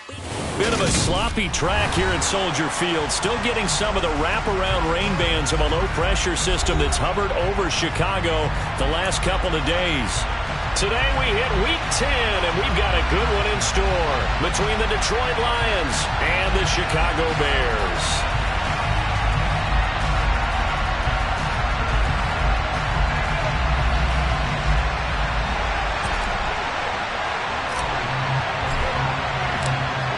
Bit of a sloppy track here at Soldier Field. Still getting some of the wraparound rain bands of a low-pressure system that's hovered over Chicago the last couple of days. Today we hit Week 10, and we've got a good one in store between the Detroit Lions and the Chicago Bears.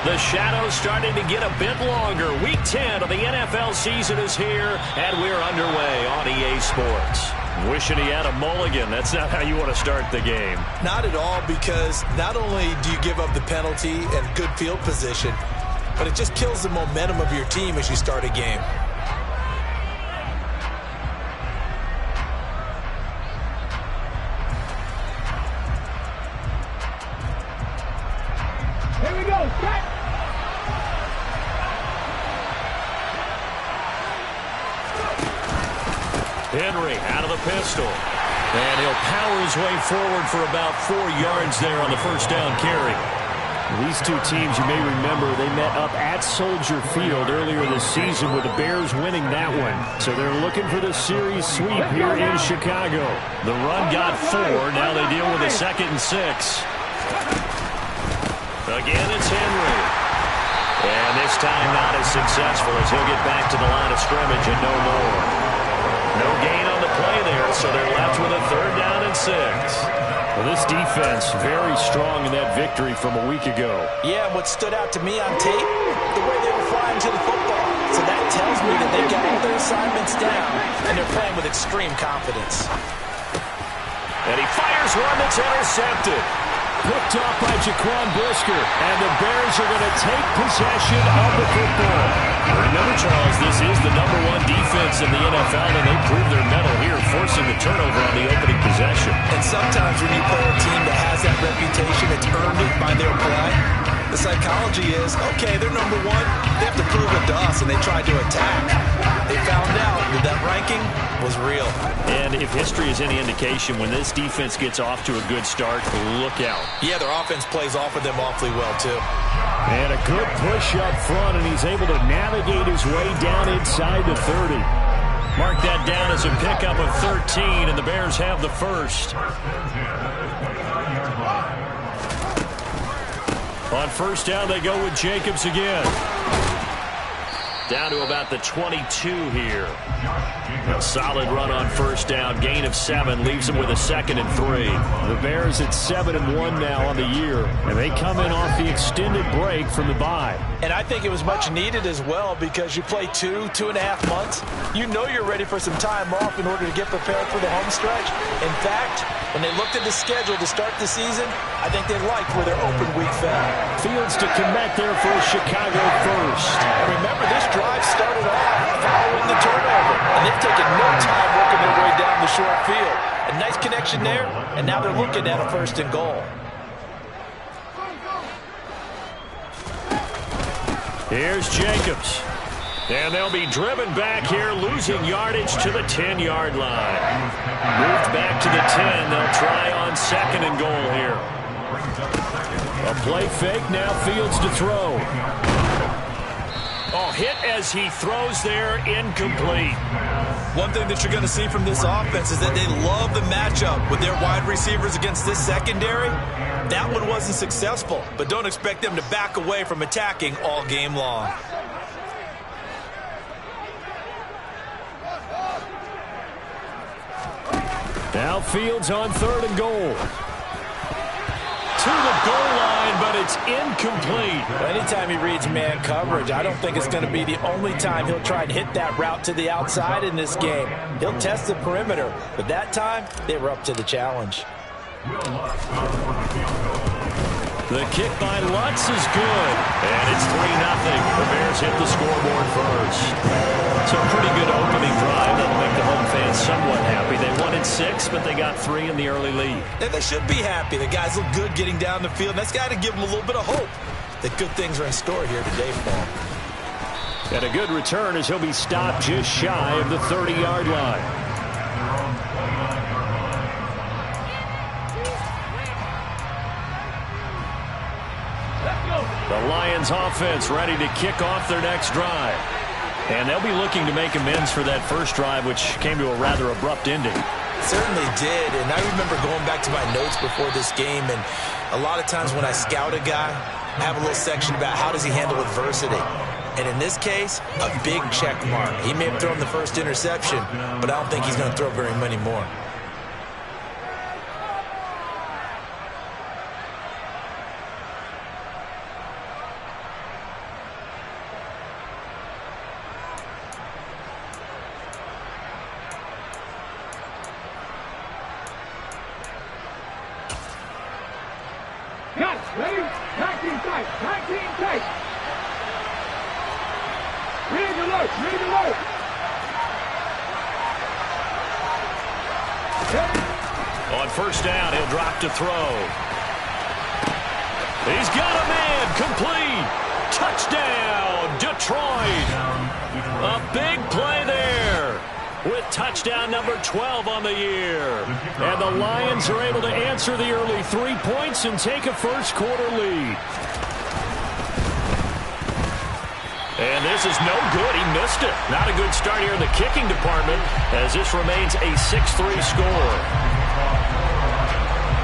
The shadow's starting to get a bit longer. Week 10 of the NFL season is here, and we're underway on EA Sports. Wishing he had a mulligan. That's not how you want to start the game. Not at all, because not only do you give up the penalty and good field position, but it just kills the momentum of your team as you start a game. Here we go, set! Henry out of the pistol. And he'll power his way forward for about 4 yards there on the first down carry. These two teams, you may remember, they met up at Soldier Field earlier this season with the Bears winning that one. So they're looking for the series sweep here in Chicago. The run got 4. Now they deal with a 2nd and 6. Again, it's Henry. And this time not as successful as he'll get back to the line of scrimmage and no more. No gain on the play there, so they're left with a 3rd down and 6. Well, this defense very strong in that victory from a week ago. Yeah, what stood out to me on tape, the way they were flying to the football. So that tells me that they've got all their assignments down, and they're playing with extreme confidence. And he fires one that's intercepted. Picked off by Jaquan Brisker, and the Bears are going to take possession of the football. Remember, Charles, this is the #1 defense in the NFL, and they proved their mettle here, forcing the turnover on the opening possession. And sometimes when you play a team that has that reputation, it's earned it by their play. The psychology is, okay, they're #1. They have to prove it to us, and they tried to attack. They found out that that ranking was real. And if history is any indication, when this defense gets off to a good start, look out. Yeah, their offense plays off of them awfully well, too. And a good push up front, and he's able to navigate his way down inside the 30. Mark that down as a pickup of 13, and the Bears have the first. On first down, they go with Jacobs again. Down to about the 22 here. A solid run on first down. Gain of 7 leaves them with a 2nd and 3. The Bears at 7-1 now on the year, and they come in off the extended break from the bye. And I think it was much needed as well, because you play 2.5 months. You know you're ready for some time off in order to get prepared for the home stretch. In fact, when they looked at the schedule to start the season, I think they liked where their open week fell. Fields to connect there for Chicago first. And remember, this drive started off following the turnover, and they've taken no time working their way down the short field. A nice connection there, and now they're looking at a 1st and goal. Here's Jacobs. And they'll be driven back here, losing yardage to the 10-yard line. Moved back to the 10. They'll try on 2nd and goal here. A play fake, now Fields to throw. Oh, hit as he throws there, incomplete. One thing that you're going to see from this offense is that they love the matchup with their wide receivers against this secondary. That one wasn't successful, but don't expect them to back away from attacking all game long. Now Fields on 3rd and goal. To the goal line, but it's incomplete. Anytime he reads man coverage, I don't think it's going to be the only time he'll try and hit that route to the outside in this game. He'll test the perimeter, but that time, they were up to the challenge. The kick by Lutz is good, and it's 3-0. The Bears hit the scoreboard first. So a pretty good opening drive that'll make the home fans somewhat happy. They wanted 6, but they got 3 in the early lead. And they should be happy. The guys look good getting down the field. That's got to give them a little bit of hope that good things are in store here today for them. And a good return as he'll be stopped just shy of the 30-yard line. Let's go! The Lions offense ready to kick off their next drive. And they'll be looking to make amends for that first drive, which came to a rather abrupt ending. Certainly did, and I remember going back to my notes before this game, and a lot of times when I scout a guy, I have a little section about how does he handle adversity. And in this case, a big check mark. He may have thrown the first interception, but I don't think he's going to throw very many more. Ready? Tag team tight. Tag team tight. Read the load. Read the load. On first down, he'll drop to throw. He's got a man. Complete. Touchdown, Detroit. A big play there with touchdown number 12 on the year. And the Lions are able to answer the early 3 points and take a first quarter lead. And this is no good. He missed it. Not a good start here in the kicking department as this remains a 6-3 score.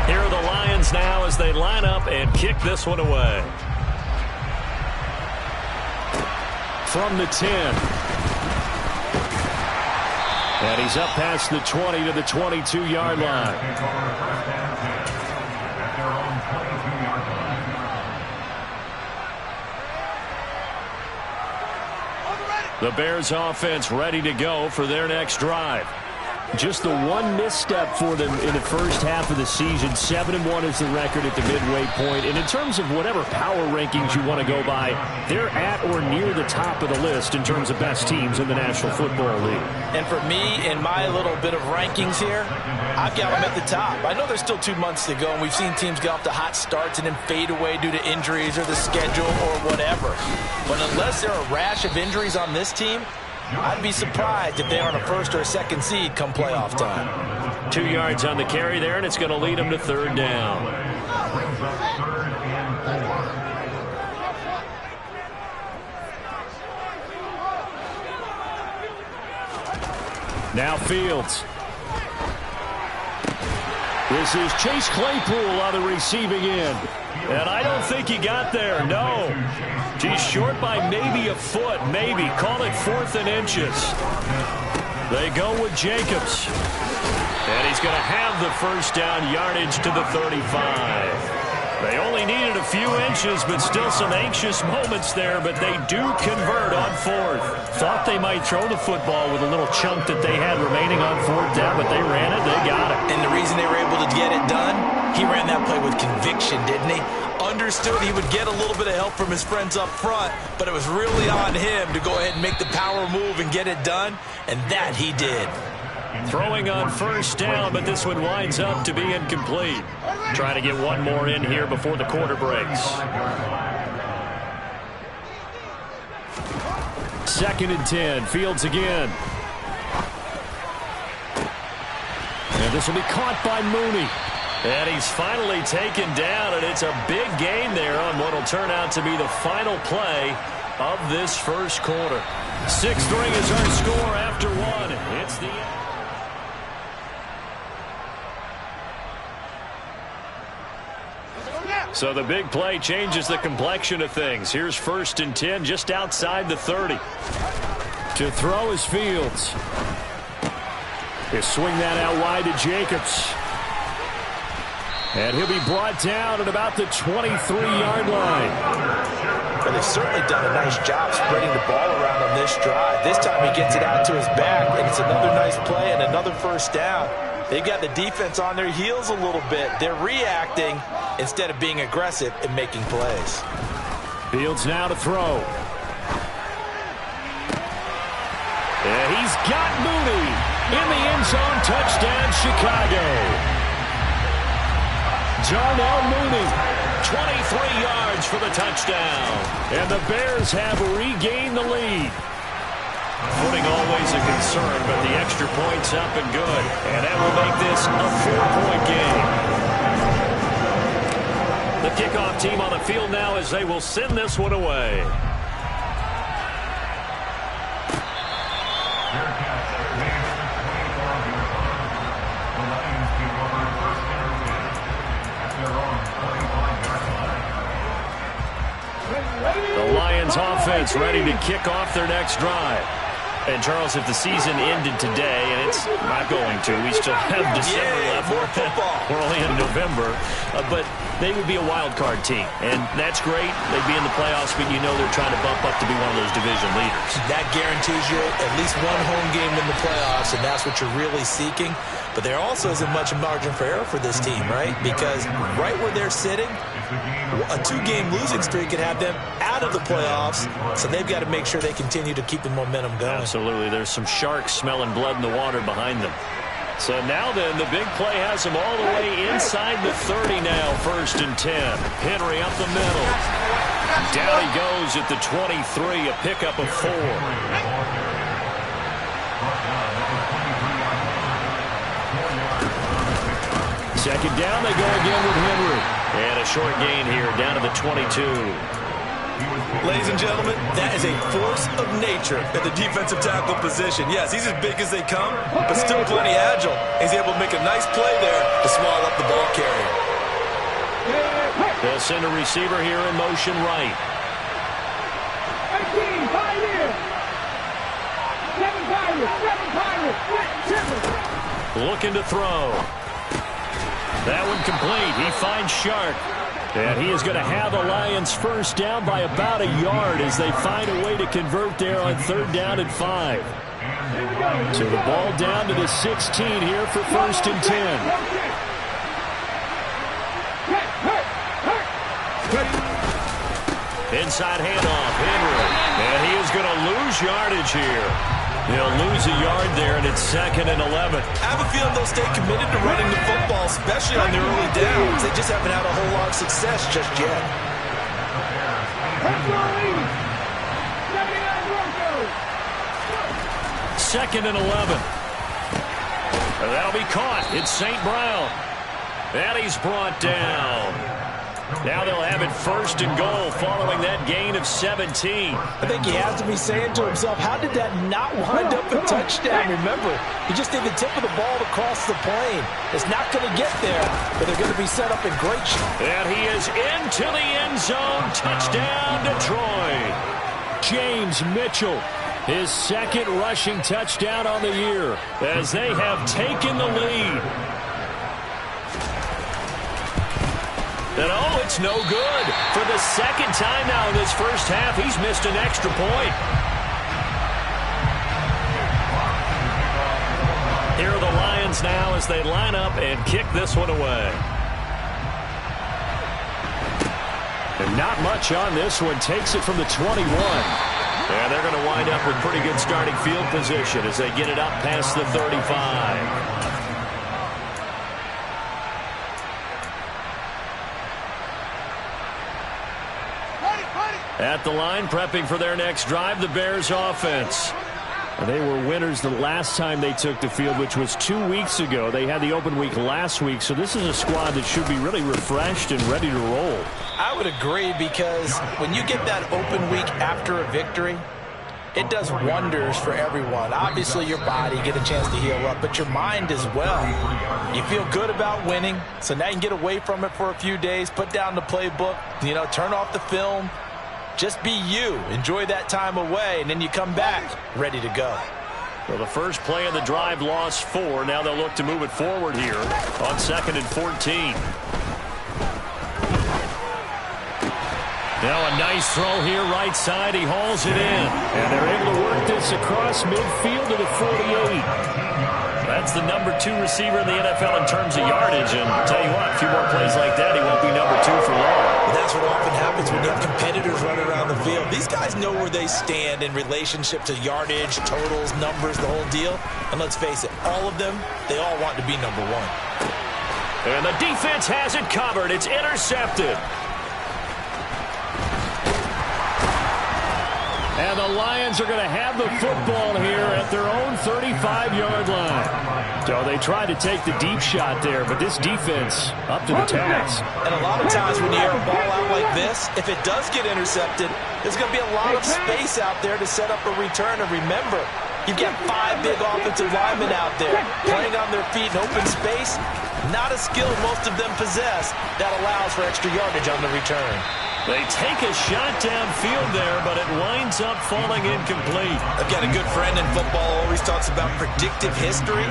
Here are the Lions now as they line up and kick this one away. From the 10. And he's up past the 20 to the 22-yard line. The Bears offense ready to go for their next drive. Just the one misstep for them in the first half of the season. 7-1 is the record at the midway point. And in terms of whatever power rankings you want to go by, they're at or near the top of the list in terms of best teams in the National Football League. And for me, in my little bit of rankings here, I've got them at the top. I know there's still 2 months to go, and we've seen teams get off to hot starts and then fade away due to injuries or the schedule or whatever. But unless there are a rash of injuries on this team, I'd be surprised if they aren't a first or a second seed come playoff time. 2 yards on the carry there, and it's going to lead them to third down. Now Fields. This is Chase Claypool on the receiving end. And I don't think he got there, no. He's short by maybe a foot, maybe. Call it 4th and inches. They go with Jacobs. And he's going to have the first down yardage to the 35. They only needed a few inches, but still some anxious moments there, but they do convert on 4th. Thought they might throw the football with a little chunk that they had remaining on 4th down, but they ran it, they got it. And the reason they were able to get it done, he ran that play with conviction, didn't he? Understood he would get a little bit of help from his friends up front, but it was really on him to go ahead and make the power move and get it done, and that he did. Throwing on first down, but this one winds up to be incomplete. Trying to get one more in here before the quarter breaks. 2nd and 10. Fields again. And this will be caught by Mooney. And he's finally taken down, and it's a big gain there on what will turn out to be the final play of this first quarter. 6-3 is our score after one. It's the end. So the big play changes the complexion of things. Here's 1st and 10 just outside the 30. To throw is Fields. He'll swing that out wide to Jacobs. And he'll be brought down at about the 23-yard line. Well, they've certainly done a nice job spreading the ball around on this drive. This time he gets it out to his back, and it's another nice play and another first down. They've got the defense on their heels a little bit. They're reacting instead of being aggressive and making plays. Fields now to throw. And he's got Mooney in the end zone. Touchdown, Chicago. Darnell Mooney, 23 yards for the touchdown. And the Bears have regained the lead. Footing always a concern, but the extra point's up and good. And that will make this a 4-point game. The Kickoff team on the field now as they will send this one away. The Lions offense ready to kick off their next drive. And, Charles, if the season ended today, and it's not going to, we still have December left. More football. We're only in November. But they would be a wild card team. And that's great. They'd be in the playoffs, but you know they're trying to bump up to be one of those division leaders. That guarantees you at least one home game in the playoffs, and that's what you're really seeking. But there also isn't much margin for error for this team, right? Because right where they're sitting, a 2-game losing streak could have them out of the playoffs, so they've got to make sure they continue to keep the momentum going. Absolutely. There's some sharks smelling blood in the water behind them. So now then, the big play has them all the way inside the 30 now, 1st and 10. Henry up the middle. Down he goes at the 23, a pickup of 4. Second down, they go again with Henry. And a short gain here, down to the 22. Ladies and gentlemen, that is a force of nature at the defensive tackle position. Yes, he's as big as they come, but still plenty agile. He's able to make a nice play there to swallow up the ball carrier. They'll send a receiver here in motion right. 18, 5 in. 7 Pirates. Looking to throw. That one complete. He finds Shark. And he is going to have the Lions first down by about a yard as they find a way to convert there on 3rd down and 5. So the ball down to the 16 here for 1st and 10. Inside handoff, Henry. And he is going to lose yardage here. They'll lose a yard there, and it's 2nd and 11. I have a feeling they'll stay committed to running the football, especially on their early downs. They just haven't had a whole lot of success just yet. 2nd and 11. And that'll be caught. It's St. Brown. And he's brought down. Now they'll have it 1st and goal following that gain of 17. I think he has to be saying to himself, how did that not wind up a touchdown? Remember, he just did the tip of the ball across the plane. It's not going to get there, but they're going to be set up in great shape. And he is into the end zone. Touchdown, Detroit. James Mitchell, his 2nd rushing touchdown on the year as they have taken the lead. And oh, it's no good. For the 2nd time now in this first half, he's missed an extra point. Here are the Lions now as they line up and kick this one away. And not much on this one. Takes it from the 21. And they're going to wind up with pretty good starting field position as they get it up past the 35. At the line, prepping for their next drive, the Bears offense. They were winners the last time they took the field, which was 2 weeks ago. They had the open week last week, so this is a squad that should be really refreshed and ready to roll. I would agree, because when you get that open week after a victory, it does wonders for everyone. Obviously, your body, get a chance to heal up, but your mind as well. You feel good about winning, so now you can get away from it for a few days, put down the playbook, turn off the film. Just be you. Enjoy that time away, and then you come back ready to go. Well, the first play of the drive lost 4. Now they'll look to move it forward here on 2nd and 14. Now a nice throw here right side. He hauls it in. And they're able to work this across midfield to the 48. That's the number 2 receiver in the NFL in terms of yardage. And I'll tell you what, a few more plays like that, he won't be number 2 for long. But that's what often happens when you have competitors running around the field. These guys know where they stand in relationship to yardage, totals, numbers, the whole deal. And let's face it, all of them, they all want to be number 1. And the defense has it covered. It's intercepted. And the Lions are going to have the football here at their own 35-yard line. So they tried to take the deep shot there, but this defense up to the task. And a lot of times when you air a ball out like this, if it does get intercepted, there's going to be a lot of space out there to set up a return. And remember, you've got 5 big offensive linemen out there playing on their feet in open space. Not a skill most of them possess that allows for extra yardage on the return. They take a shot downfield there, but it winds up falling incomplete. I've got a good friend in football who always talks about predictive history.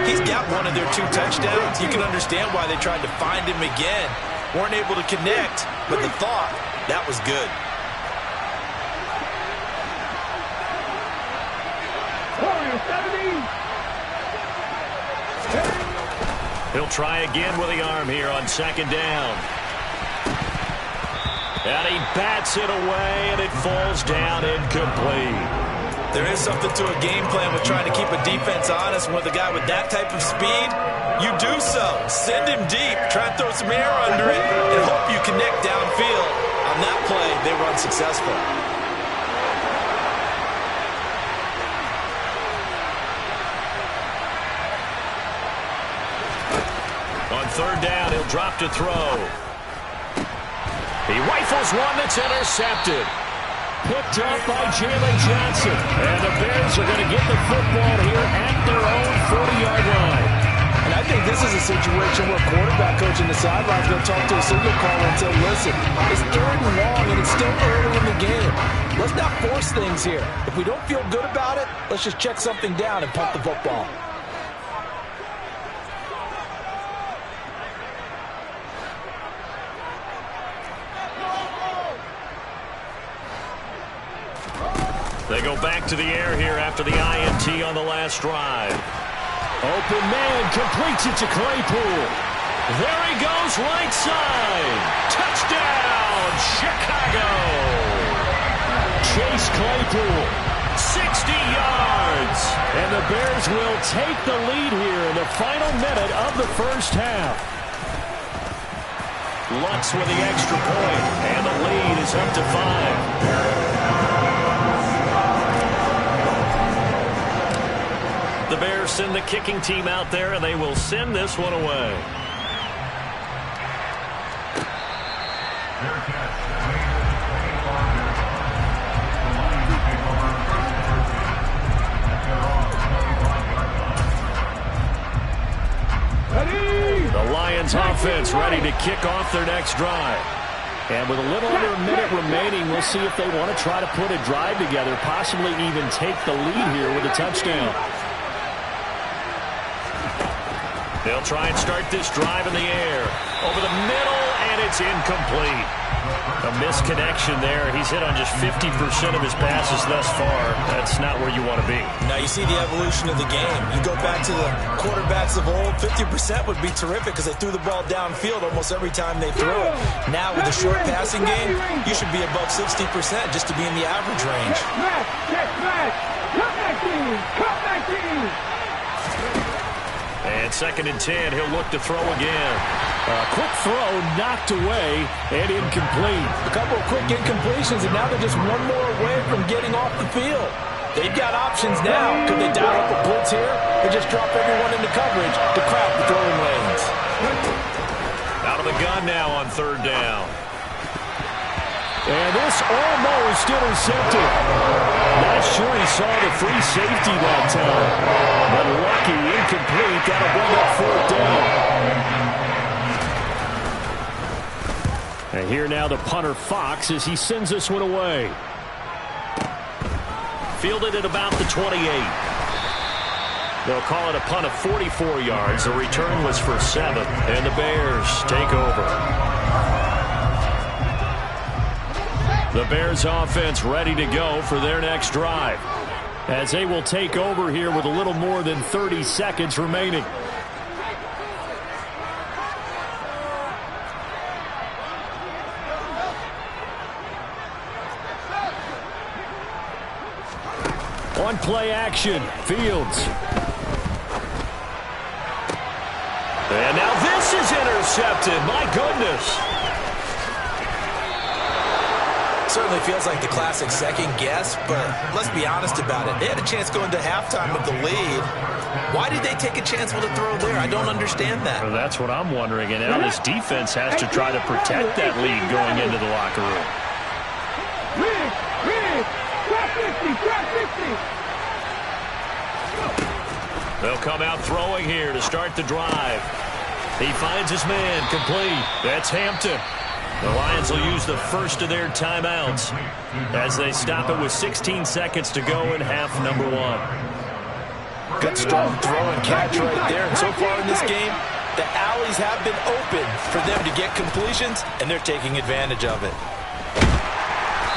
He's got one of their 2 touchdowns. You can understand why they tried to find him again. Weren't able to connect, but the thought, that was good. He'll try again with the arm here on 2nd down. And he bats it away, and it falls down incomplete. There is something to a game plan with trying to keep a defense honest. With a guy with that type of speed, you do so. Send him deep, try and throw some air under it, and hope you connect downfield. On that play, they were unsuccessful. On 3rd down, he'll drop to throw. He rifles one that's intercepted. Picked up by Jalen Johnson. And the Bears are going to get the football here at their own 40-yard line. And I think this is a situation where quarterback coach in the sideline is going to talk to a signal caller and say, listen, it's 3rd and long and it's still early in the game. Let's not force things here. If we don't feel good about it, let's just check something down and punt the football. They go back to the air here after the INT on the last drive. Open man completes it to Claypool. There he goes, right side. Touchdown, Chicago. Chase Claypool. 60 yards. And the Bears will take the lead here in the final minute of the first half. Lutz with the extra point, and the lead is up to 5. The Bears send the kicking team out there, and they will send this one away. The Lions offense ready to kick off their next drive. And with a little under a minute remaining, we'll see if they want to try to put a drive together, possibly even take the lead here with a touchdown. They'll try and start this drive in the air. Over the middle, and it's incomplete. A misconnection there. He's hit on just 50% of his passes thus far. That's not where you want to be. Now you see the evolution of the game. You go back to the quarterbacks of old, 50% would be terrific because they threw the ball downfield almost every time they threw it. Now with the short passing game, you should be above 60% just to be in the average range. And 2nd and 10, he'll look to throw again. A quick throw knocked away and incomplete. A couple of quick incompletions, and now they're just one more away from getting off the field. They've got options now. Could they dial up a blitz here or just drop everyone into coverage to crack the throwing lanes? Out of the gun now on 3rd down. And this almost intercepted. Not sure he saw the free safety that time. But lucky, incomplete. That'll bring up 4th down. And here now the punter Fox as he sends this one away. Fielded at about the 28. They'll call it a punt of 44 yards. The return was for 7. And the Bears take over. The Bears offense ready to go for their next drive, as they will take over here with a little more than 30 seconds remaining. On play action, Fields. And now this is intercepted. My goodness. certainly feels like the classic second guess, but let's be honest about it. They had a chance going to halftime with the lead. Why did they take a chance with a throw there? I don't understand that. Well, that's what I'm wondering, and now this defense has to try to protect that lead going into the locker room. They'll come out throwing here to start the drive. He finds his man, complete. That's Hampton. The Lions will use the first of their timeouts as they stop it with 16 seconds to go in half number one. Good strong throw and catch right there. And so far in this game, the alleys have been open for them to get completions, and they're taking advantage of it.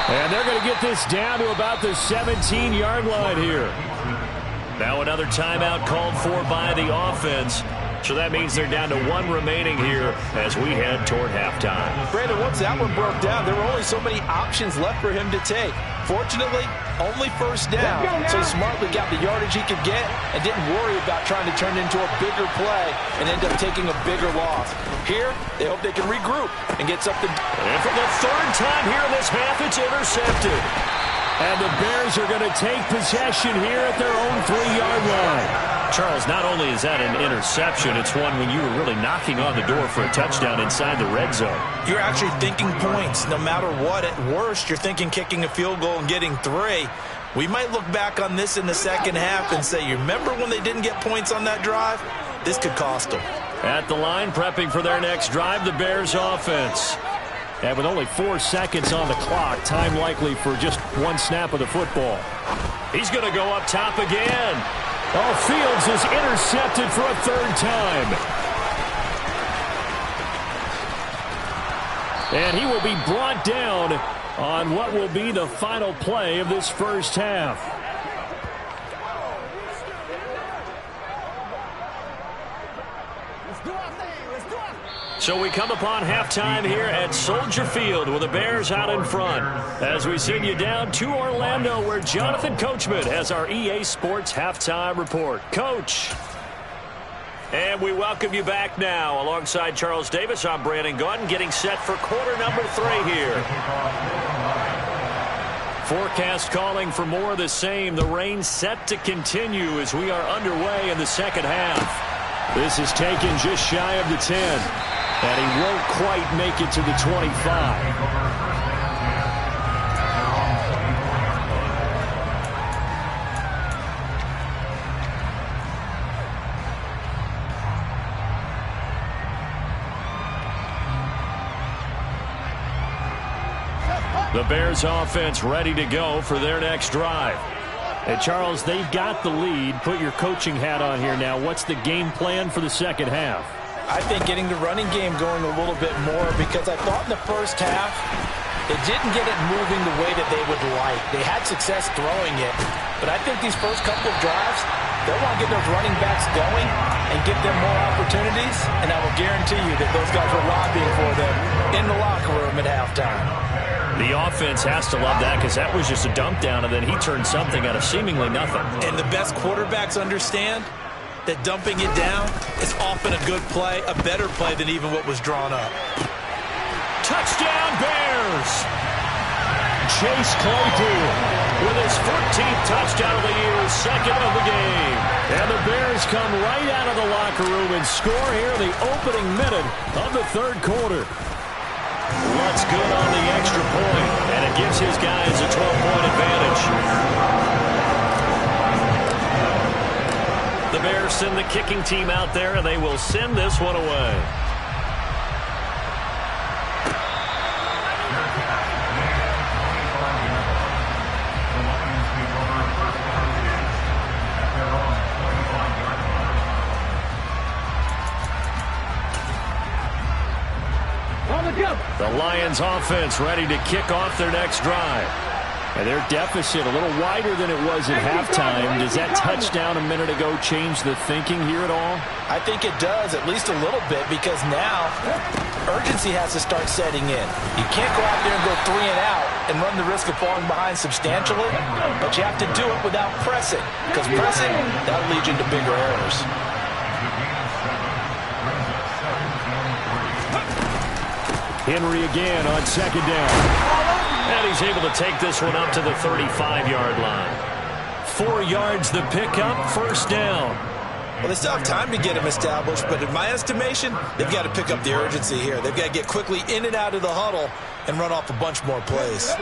And they're going to get this down to about the 17-yard line here. Now another timeout called for by the offense. So that means they're down to one remaining here as we head toward halftime. Brandon, once that one broke down, there were only so many options left for him to take. Fortunately, only first down, so he smartly got the yardage he could get and didn't worry about trying to turn it into a bigger play and end up taking a bigger loss. Here, they hope they can regroup and get something. And for the third time here in this half, it's intercepted. And the Bears are going to take possession here at their own 3-yard line. Charles, not only is that an interception, it's one when you were really knocking on the door for a touchdown inside the red zone. You're actually thinking points. No matter what, at worst, you're thinking kicking a field goal and getting 3. We might look back on this in the second half and say, you remember when they didn't get points on that drive? This could cost them. At the line, prepping for their next drive, the Bears offense. And with only 4 seconds on the clock, time likely for just one snap of the football. He's going to go up top again. Oh, Fields is intercepted for a third time. And he will be brought down on what will be the final play of this first half. So we come upon halftime here at Soldier Field with the Bears out in front. As we send you down to Orlando where Jonathan Coachman has our EA Sports Halftime Report. Coach. And we welcome you back now. Alongside Charles Davis, I'm Brandon Gaudin getting set for quarter number 3 here. Forecast calling for more of the same. The rain set to continue as we are underway in the second half. This is taken just shy of the 10. And he won't quite make it to the 25. The Bears offense ready to go for their next drive. Hey, Charles, they've got the lead. Put your coaching hat on here now. What's the game plan for the second half? I think getting the running game going a little bit more because I thought in the first half they didn't get it moving the way that they would like. They had success throwing it, but I think these first couple of drives, they'll want to get those running backs going and give them more opportunities, and I will guarantee you that those guys are lobbying for them in the locker room at halftime. The offense has to love that because that was just a dump down, and then he turned something out of seemingly nothing. And the best quarterbacks understand that dumping it down is often a good play, a better play than even what was drawn up. Touchdown Bears! Chase Claypool with his 14th touchdown of the year, second of the game. And the Bears come right out of the locker room and score here in the opening minute of the third quarter. Looks good on the extra point, and it gives his guys a 12-point advantage. The Bears send the kicking team out there, and they will send this one away. The Lions offense ready to kick off their next drive. And their deficit a little wider than it was at halftime. Does that touchdown a minute ago change the thinking here at all? I think it does, at least a little bit, because now urgency has to start setting in. You can't go out there and go 3 and out and run the risk of falling behind substantially, but you have to do it without pressing, because pressing, that'll lead you into bigger errors. Henry again on second down. And he's able to take this one up to the 35-yard line. 4 yards the pickup, first down. Well, they still have time to get him established, but in my estimation, they've got to pick up the urgency here. They've got to get quickly in and out of the huddle and run off a bunch more plays.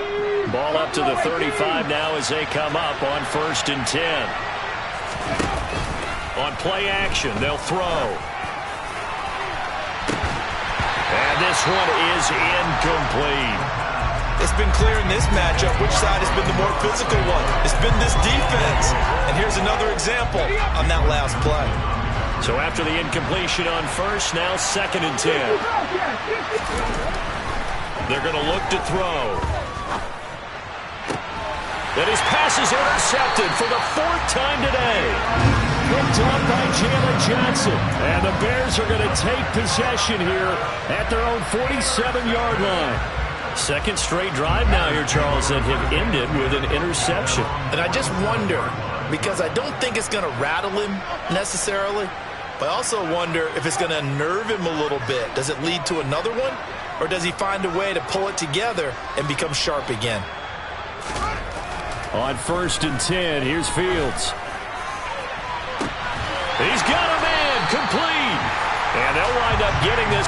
Ball up to the 35 now as they come up on 1st and 10. On play action, they'll throw. And this one is incomplete. It's been clear in this matchup which side has been the more physical one. It's been this defense. And here's another example on that last play. So after the incompletion on 1st, now 2nd and 10. They're going to look to throw. And his pass is intercepted for the 4th time today. Picked up by Jalen Johnson. And the Bears are going to take possession here at their own 47-yard line. Second straight drive now here, Charles, that have ended with an interception. And I just wonder, because I don't think it's going to rattle him necessarily, but I also wonder if it's going to unnerve him a little bit. Does it lead to another one? Or does he find a way to pull it together and become sharp again? On 1st and 10, here's Fields. He's got a man, complete. And they'll wind up getting this.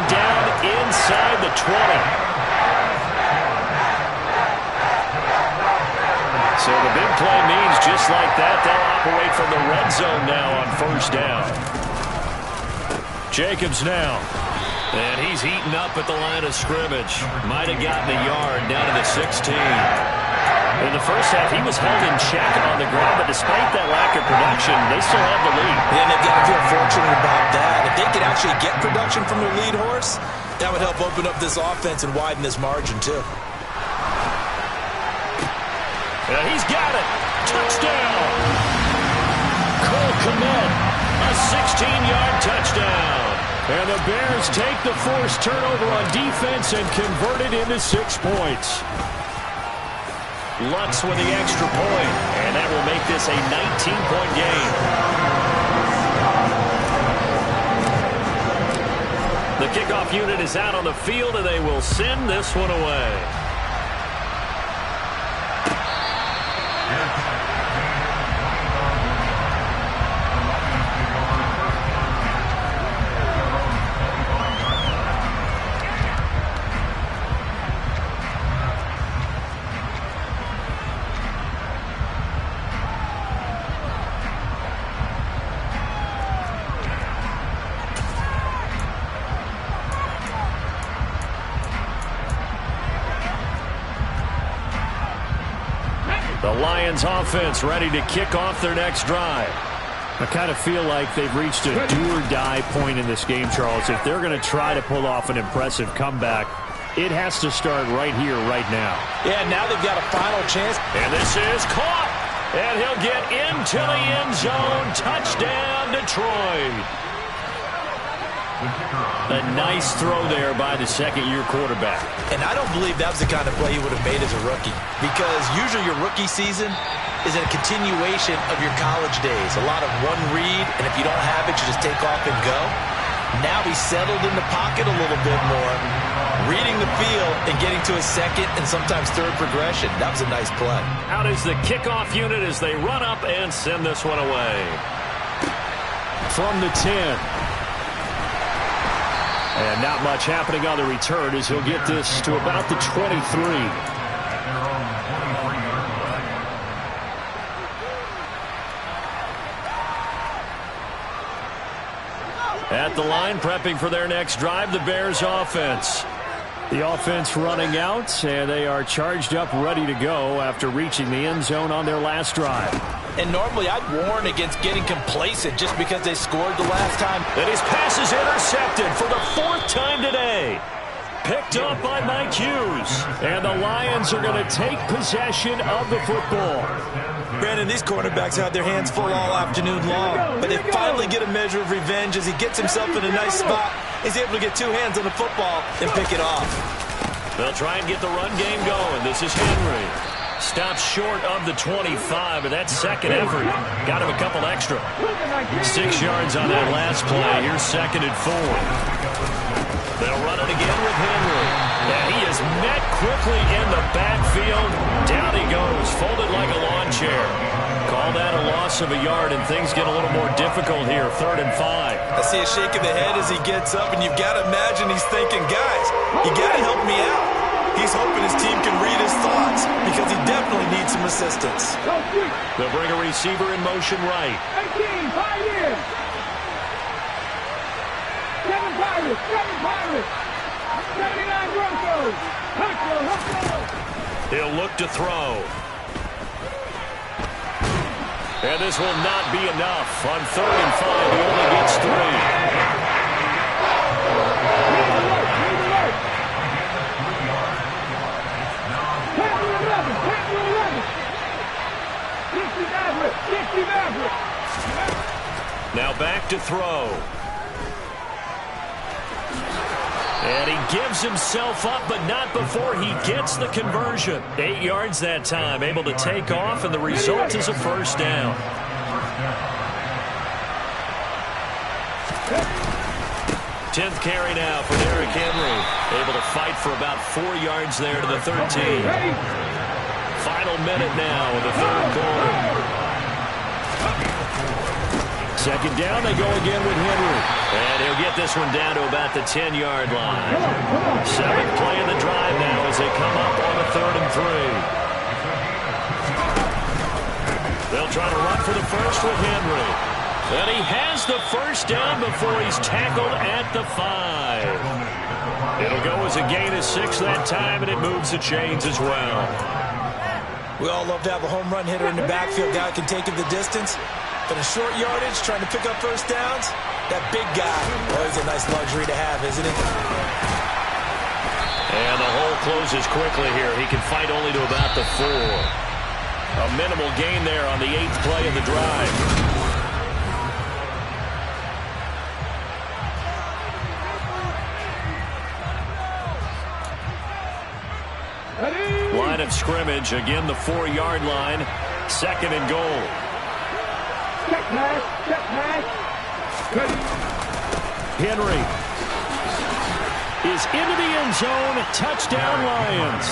Down inside the 20. So the big play means just like that, they'll operate from the red zone now on 1st down. Jacobs now. And he's heating up at the line of scrimmage. Might have gotten a yard down to the 16. In the first half, he was held in check on the ground, but despite that lack of production, they still have the lead. And they've got to feel fortunate about that. If they could actually get production from their lead horse, that would help open up this offense and widen this margin, too. And he's got it. Touchdown. Cole Kmet, a 16-yard touchdown. And the Bears take the forced turnover on defense and convert it into 6 points. Lutz with the extra point, and that will make this a 19-point game. The kickoff unit is out on the field, and they will send this one away. The Lions offense ready to kick off their next drive. I kind of feel like they've reached a do-or-die point in this game, Charles. If they're going to try to pull off an impressive comeback, it has to start right here, right now. Yeah, now they've got a final chance. And this is caught. And he'll get into the end zone. Touchdown, Detroit. A nice throw there by the second-year quarterback. And I don't believe that was the kind of play he would have made as a rookie, because usually your rookie season is a continuation of your college days. A lot of one read, and if you don't have it, you just take off and go. Now he's settled in the pocket a little bit more, reading the field and getting to a second and sometimes third progression. That was a nice play. Out is the kickoff unit as they run up and send this one away. From the 10. And not much happening on the return as he'll get this to about the 23. At the line, prepping for their next drive, the Bears offense. The offense running out, and they are charged up, ready to go after reaching the end zone on their last drive. And normally I'd warn against getting complacent just because they scored the last time. And his pass is intercepted for the 4th time today. Picked up by Mike Hughes. And the Lions are going to take possession of the football. Brandon, these cornerbacks have their hands full all afternoon long, but they finally get a measure of revenge as he gets himself in a nice spot. He's able to get two hands on the football and pick it off. They'll try and get the run game going. This is Henry. Stops short of the 25, but that second effort got him a couple extra. 6 yards on that last play. Here's 2nd and 4. They'll run it again with Henry. And he is met quickly in the backfield. Down he goes, folded like a lawn chair. Call that a loss of a yard, and things get a little more difficult here. 3rd and 5. I see a shake of the head as he gets up, and you've got to imagine he's thinking, guys, you got to help me out. He's hoping his team can read his thoughts because he definitely needs some assistance. They'll bring a receiver in motion right. 18, 5 years. 7 Pirates, 7 Pirates. 79 Broncos. He'll look to throw. And this will not be enough. On 3rd and 5, he only gets 3. Now back to throw. And he gives himself up, but not before he gets the conversion. 8 yards that time, able to take off, and the result is a first down. Tenth carry now for Derrick Henry. Able to fight for about 4 yards there to the 13. Final minute now in the 3rd quarter. 2nd down, they go again with Henry. And he'll get this one down to about the 10-yard line. 7th play of the drive now as they come up on the 3rd and 3. They'll try to run for the first with Henry. And he has the first down before he's tackled at the 5. It'll go as a gain of 6 that time, and it moves the chains as well. We all love to have a home run hitter in the backfield. Guy can take it the distance. But in short yardage, trying to pick up first downs, that big guy, always a nice luxury to have, isn't it? And the hole closes quickly here. He can fight only to about the 4. A minimal gain there on the 8th play of the drive. Line of scrimmage, again the 4-yard line. 2nd and goal. Check pass. Henry is into the end zone. Touchdown, Lions.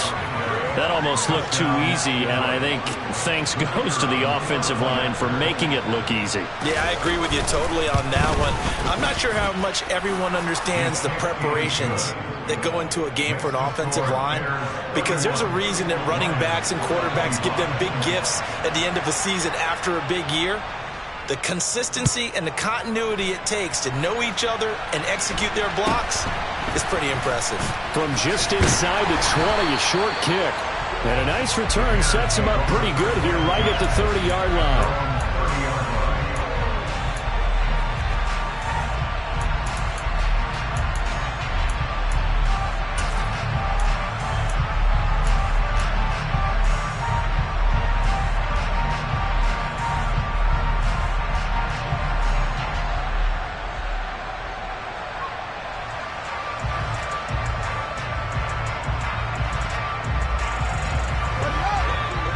That almost looked too easy, and I think thanks goes to the offensive line for making it look easy. Yeah, I agree with you totally on that one. I'm not sure how much everyone understands the preparations that go into a game for an offensive line, because there's a reason that running backs and quarterbacks give them big gifts at the end of a season after a big year. The consistency and the continuity it takes to know each other and execute their blocks is pretty impressive. From just inside the 20, a short kick. And a nice return sets him up pretty good here right at the 30-yard line.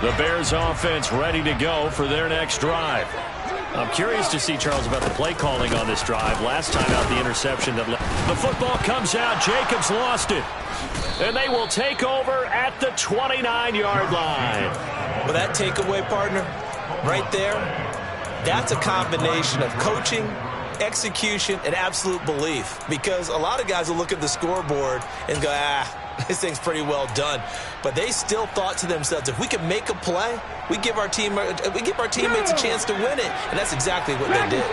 The Bears offense ready to go for their next drive. I'm curious to see, Charles, about the play calling on this drive. Last time out, the interception that the football comes out. Jacobs lost it. And they will take over at the 29-yard line. Well, that takeaway, partner, right there, that's a combination of coaching, execution, and absolute belief. Because a lot of guys will look at the scoreboard and go, this thing's pretty well done. But they still thought to themselves, if we can make a play, we give our teammates a chance to win it. And that's exactly what they did.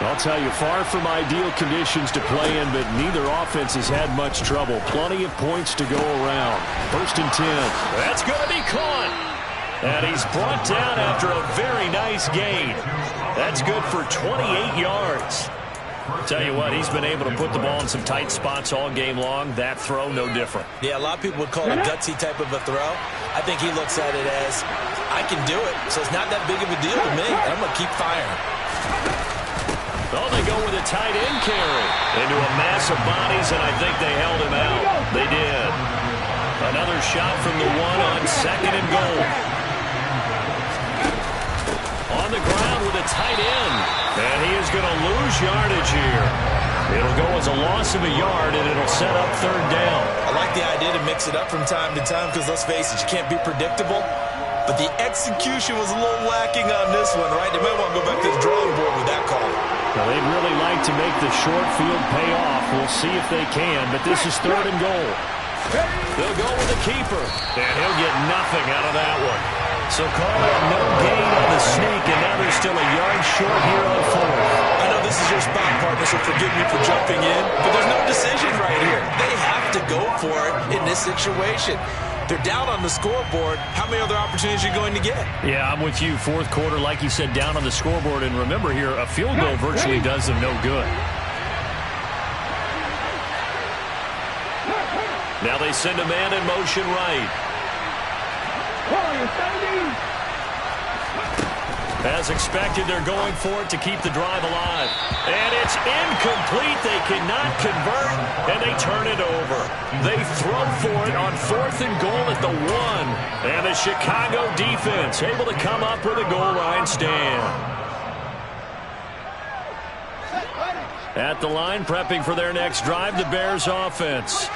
I'll tell you, far from ideal conditions to play in, but neither offense has had much trouble. Plenty of points to go around. 1st and 10. That's going to be caught. And he's brought down after a very nice gain. That's good for 28 yards. Tell you what, he's been able to put the ball in some tight spots all game long. That throw, no different. Yeah, a lot of people would call it a gutsy type of a throw. I think he looks at it as, I can do it, so it's not that big of a deal to me. I'm going to keep firing. Oh, they go with a tight end carry into a mass of bodies, and I think they held him out. They did. Another shot from the one on 2nd and goal. On the ground with a tight end, and he is going to lose yardage here. It'll go as a loss of a yard, and it'll set up 3rd down. I like the idea to mix it up from time to time because, let's face it, you can't be predictable. But the execution was a little lacking on this one, right? They might want to go back to the drawing board with that call. Well, they'd really like to make the short field pay off. We'll see if they can, but this is 3rd and goal. They'll go with the keeper, and he'll get nothing out of that one. So call it no gain on the sneak, and now they're still a yard short here on 4th. I know this is your spot, partner, so forgive me for jumping in, but there's no decision right here. They have to go for it in this situation. They're down on the scoreboard. How many other opportunities are you going to get? Yeah, I'm with you. 4th quarter, like you said, down on the scoreboard. And remember here, a field goal virtually does them no good. Now they send a man in motion right. As expected, they're going for it to keep the drive alive. And it's incomplete. They cannot convert, and they turn it over. They throw for it on 4th and goal at the 1. And the Chicago defense able to come up with a goal line stand. At the line, prepping for their next drive, the Bears offense.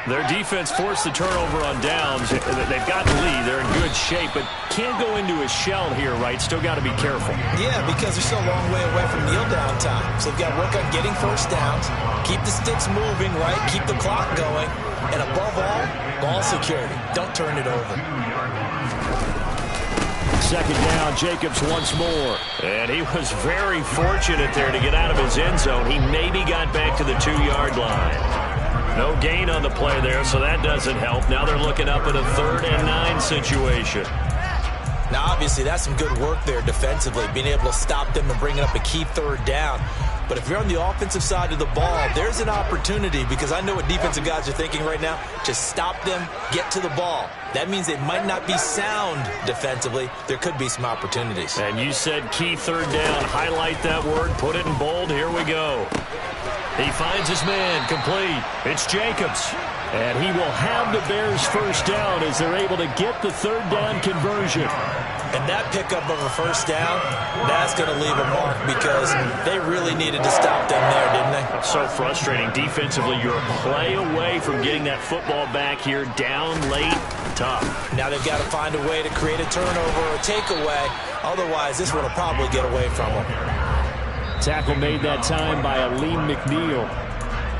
Their defense forced the turnover on downs. They've got the lead. They're in good shape, but can't go into a shell here, right? Still got to be careful. Yeah, because they're still a long way away from kneel down time. So they've got to work on getting first downs, keep the sticks moving, right? Keep the clock going. And above all, ball security. Don't turn it over. 2nd down, Jacobs once more. And he was very fortunate there to get out of his end zone. He maybe got back to the 2-yard line. No gain on the play there, so that doesn't help. Now they're looking up at a 3rd and 9 situation. Now, obviously, that's some good work there defensively, being able to stop them and bringing up a key 3rd down. But if you're on the offensive side of the ball, there's an opportunity, because I know what defensive guys are thinking right now. Just stop them, get to the ball. That means they might not be sound defensively. There could be some opportunities. And you said key 3rd down. Highlight that word. Put it in bold. Here we go. He finds his man, complete. It's Jacobs. And he will have the Bears' first down as they're able to get the 3rd down conversion. And that pickup of a first down, that's going to leave a mark because they really needed to stop them there, didn't they? So frustrating. Defensively, you're a play away from getting that football back here. Down late, tough. Now they've got to find a way to create a turnover or a takeaway. Otherwise, this one will probably get away from them. Tackle made that time by Aleem McNeil.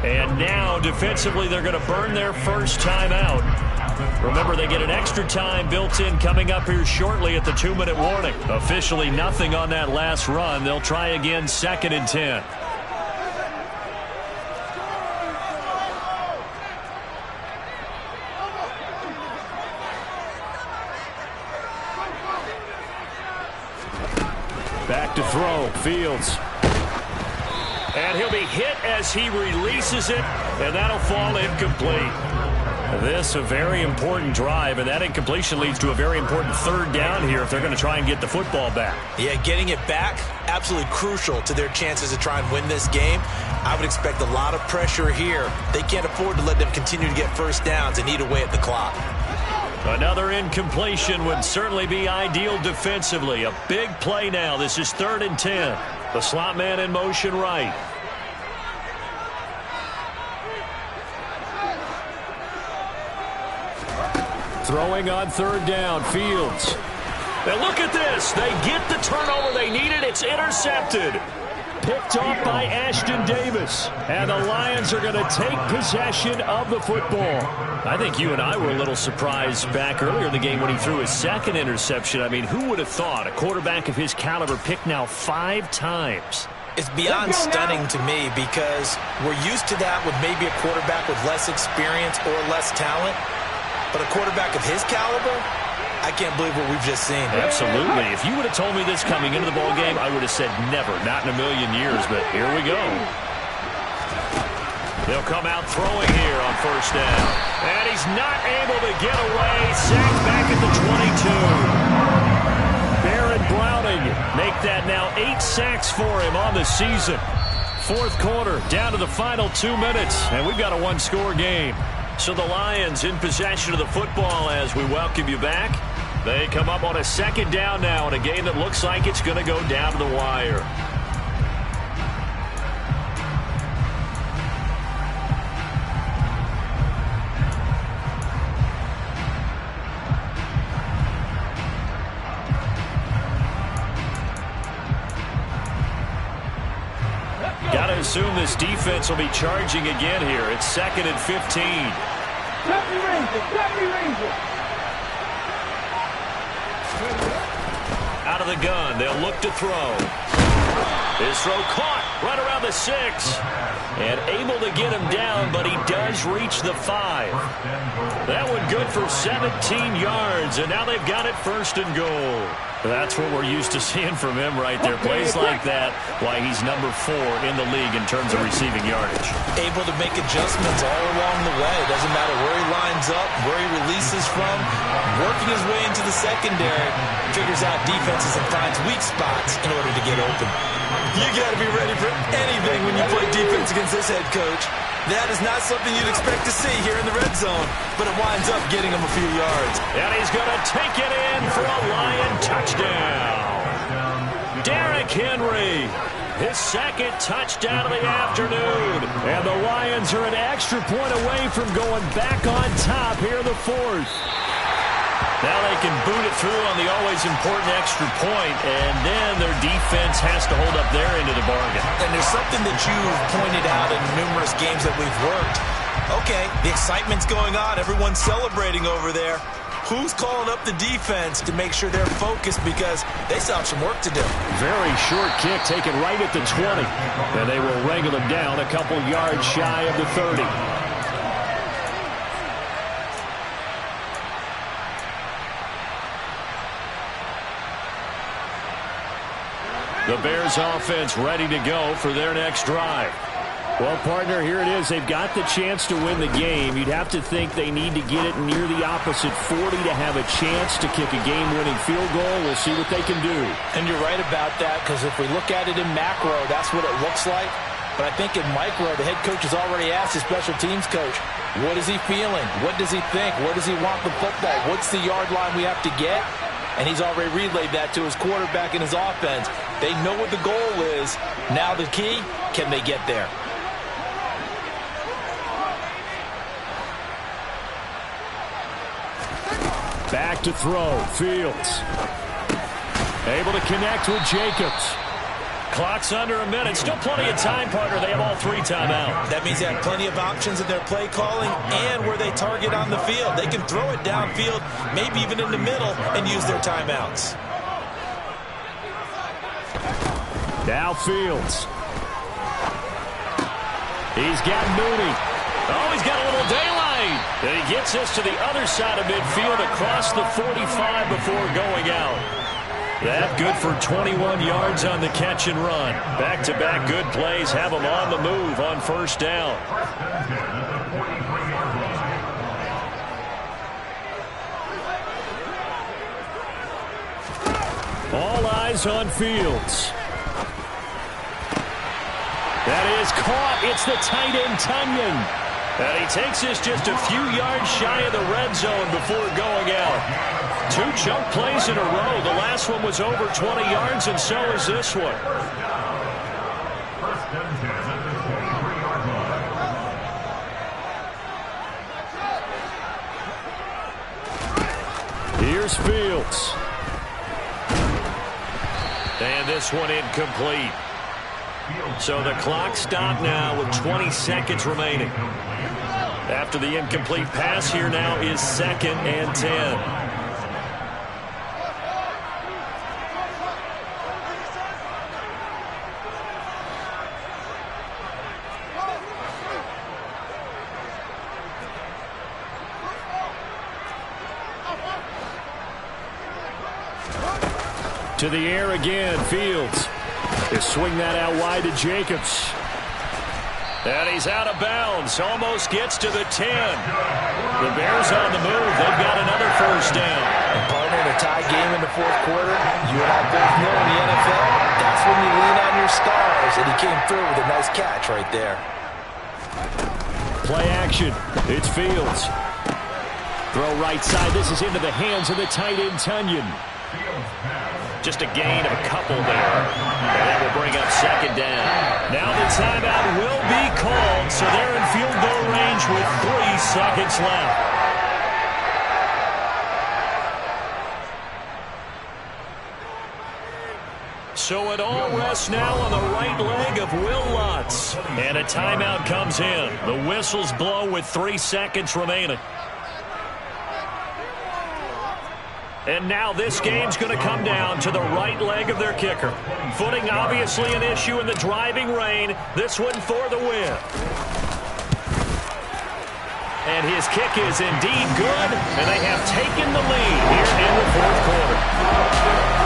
And now, defensively, they're going to burn their first time out. Remember, they get an extra time built in coming up here shortly at the 2-minute warning. Officially nothing on that last run. They'll try again 2nd and 10. Back to throw, Fields. And he'll be hit as he releases it, and that'll fall incomplete. This a very important drive, and that incompletion leads to a very important 3rd down here if they're going to try and get the football back. Yeah, getting it back, absolutely crucial to their chances to try and win this game. I would expect a lot of pressure here. They can't afford to let them continue to get first downs and eat away at the clock. Another incompletion would certainly be ideal defensively. A big play now. This is 3rd and 10. The slot man in motion right. Throwing on 3rd down, Fields. Now look at this. They get the turnover they needed. It's intercepted. Picked off by Ashton Davis. And the Lions are going to take possession of the football. I think you and I were a little surprised back earlier in the game when he threw his 2nd interception. I mean, who would have thought a quarterback of his caliber picked now 5 times? It's beyond stunning to me because we're used to that with maybe a quarterback with less experience or less talent. But a quarterback of his caliber, I can't believe what we've just seen. Absolutely. If you would have told me this coming into the ball game, I would have said never, not in a million years. But here we go. They'll come out throwing here on first down. And he's not able to get away. Sacked back at the 22. Baron Browning make that now 8 sacks for him on the season. Fourth quarter, down to the final 2 minutes, and we've got a one-score game. So the Lions in possession of the football as we welcome you back. They come up on a second down now in a game that looks like it's going to go down to the wire. Got to assume this defense will be charging again here. It's 2nd and 15. Out of the gun, they'll look to throw. His throw caught right around the 6. And able to get him down, but he does reach the 5. That one good for 17 yards, and now they've got it 1st and goal. That's what we're used to seeing from him right there. Plays like that, why he's number 4 in the league in terms of receiving yardage. Able to make adjustments all along the way. Doesn't matter where he lines up, where he releases from. Working his way into the secondary. Figures out defenses and finds weak spots in order to get open. You got to be ready for anything when you play defense against this head coach. That is not something you'd expect to see here in the red zone, but it winds up getting him a few yards. And he's going to take it in for a Lion touchdown. Derrick Henry, his 2nd touchdown of the afternoon. And the Lions are an extra point away from going back on top here in the 4th. Now they can boot it through on the always important extra point, and then their defense has to hold up their end of the bargain. And there's something that you've pointed out in numerous games that we've worked. Okay, the excitement's going on. Everyone's celebrating over there. Who's calling up the defense to make sure they're focused because they still have some work to do? Very short kick taken right at the 20. And they will wrangle him down a couple yards shy of the 30. The Bears offense ready to go for their next drive. Well, partner, here it is. They've got the chance to win the game. You'd have to think they need to get it near the opposite 40 to have a chance to kick a game-winning field goal. We'll see what they can do. And you're right about that, because if we look at it in macro, that's what it looks like. But I think in micro, the head coach has already asked his special teams coach, what is he feeling? What does he think? Where does he want the football? What's the yard line we have to get? And he's already relayed that to his quarterback and his offense. They know what the goal is. Now the key, can they get there? Back to throw. Fields. Able to connect with Jacobs. Clock's under a minute. Still plenty of time, partner. They have all 3 timeouts. That means they have plenty of options in their play calling and where they target on the field. They can throw it downfield, maybe even in the middle, and use their timeouts. Now Fields. He's got Mooney. Oh, he's got a little daylight. And he gets us to the other side of midfield across the 45 before going out. That good for 21 yards on the catch and run. Back-to-back good plays have them on the move on first down. All eyes on Fields. That is caught. It's the tight end, Tunyon. And he takes this just a few yards shy of the red zone before going out. 2 chunk plays in a row. The last one was over 20 yards, and so is this one. Here's Fields. And this one incomplete. So the clock stopped now with 20 seconds remaining. After the incomplete pass, here now is 2nd and 10. To the air again, Fields. They swing that out wide to Jacobs. And he's out of bounds. Almost gets to the 10. The Bears on the move. They've got another first down. And partner, in a tie game in the fourth quarter, you and I both know in the NFL, that's when you lean on your stars. And he came through with a nice catch right there. Play action. It's Fields. Throw right side. This is into the hands of the tight end, Tunyon. Just a gain of a couple there. And that will bring up second down. Now the timeout will be called, so they're in field goal range with 3 seconds left. So it all rests now on the right leg of Will Lutz. And a timeout comes in. The whistles blow with 3 seconds remaining. And now this game's going to come down to the right leg of their kicker. Footing obviously an issue in the driving rain. This one for the win. And his kick is indeed good, and they have taken the lead here in the fourth quarter.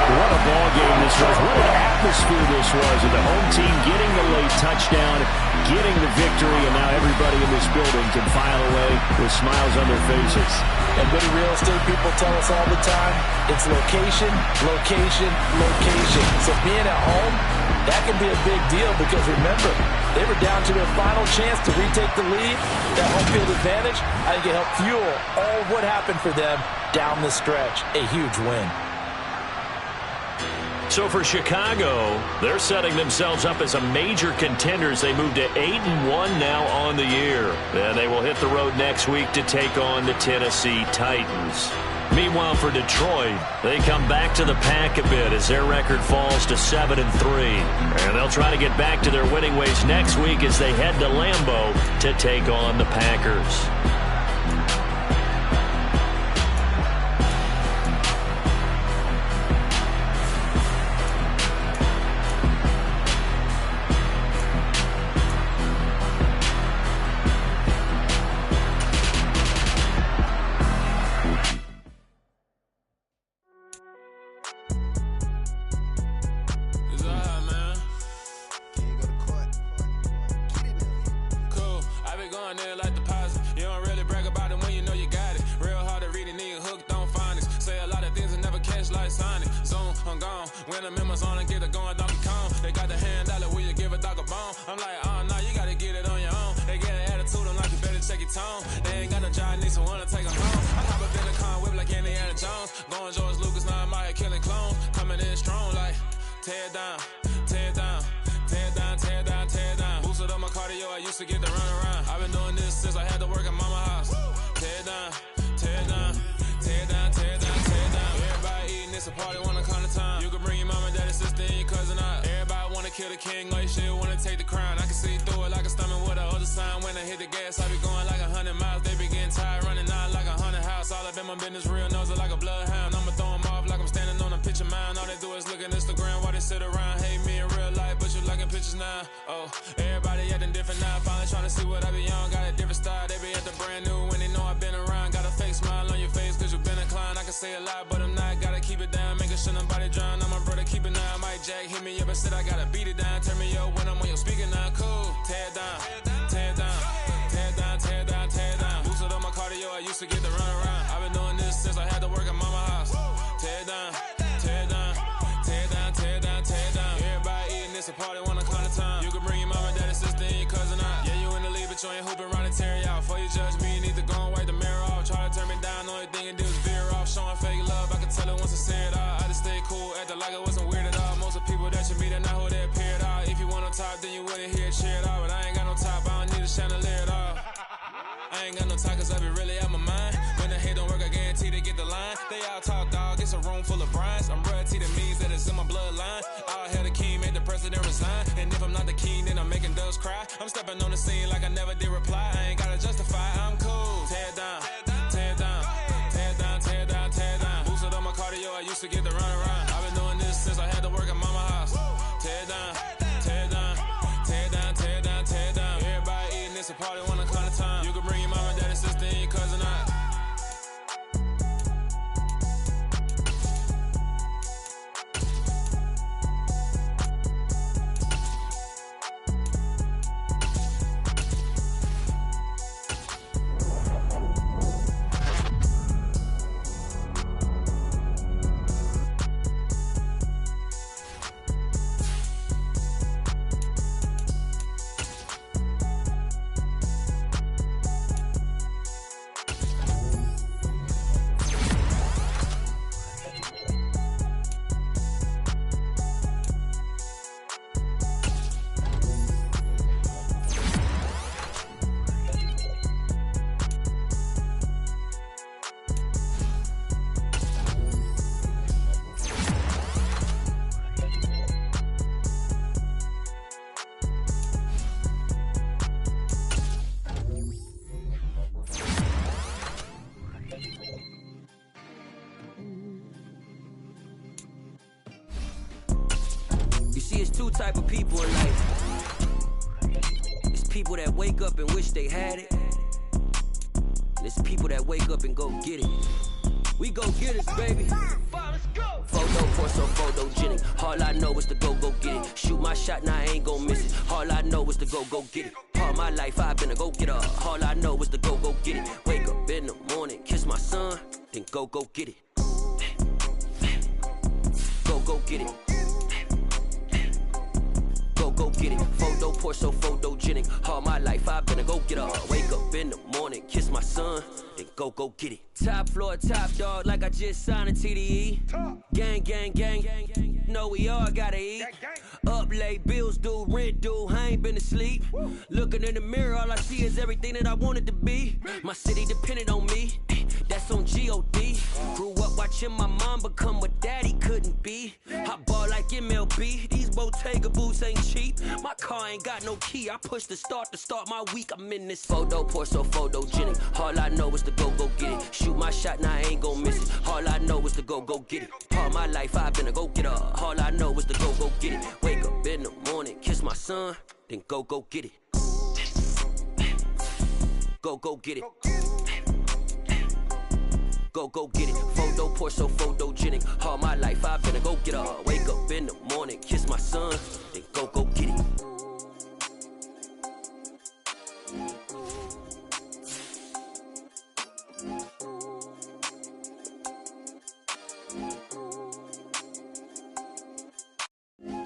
What a ball game this was. What an atmosphere this was. And the home team getting the late touchdown, getting the victory, and now everybody in this building can file away with smiles on their faces. And many real estate people tell us all the time, it's location, location, location. So being at home, that can be a big deal because remember, they were down to their final chance to retake the lead. That home field advantage, I think it helped fuel all of what happened for them down the stretch. A huge win. So for Chicago, they're setting themselves up as a major contenders. They move to 8-1 now on the year. Then they will hit the road next week to take on the Tennessee Titans. Meanwhile, for Detroit, they come back to the pack a bit as their record falls to 7-3. And they'll try to get back to their winning ways next week as they head to Lambeau to take on the Packers. two type of people in life. It's people that wake up and wish they had it. And it's people that wake up and go get it. We go get it, baby. Photo, so photogenic. All I know is to go get it. Shoot my shot, now I ain't gon' miss it. All I know is to go get it. All my life I've been a go-getter. All I know is to go get it. Wake up in the morning, kiss my son, then go get it. Go get it. Go get it. Photo, so photogenic. All my life I've been a go-getter. Wake up in the morning, kiss my son, then go get it. Top floor, top dog, like I just signed a TDE. Gang, gang, gang, gang, gang. Know we all gotta eat. Up late, bills due, rent due, I ain't been asleep. Looking in the mirror, all I see is everything that I wanted to be. My city depended on me, that's on GOD. Grew up watching my mom become what daddy couldn't be. I ball like MLB, these Bottega boots ain't cheap. My car ain't got no key, I push the start to start my week. I'm in this photo, so photogenic. All I know is to go get it. Shoot my shot, now I ain't gon' miss it. All I know is to go get it. All my life I've been a go-getter. All I know is to go get it. Wake up in the morning, kiss my son, then go get it. Go get it. Go get it. Photo, so photogenic. All my life I've been a go-getter. Wake up in the morning, kiss my son, then go get it.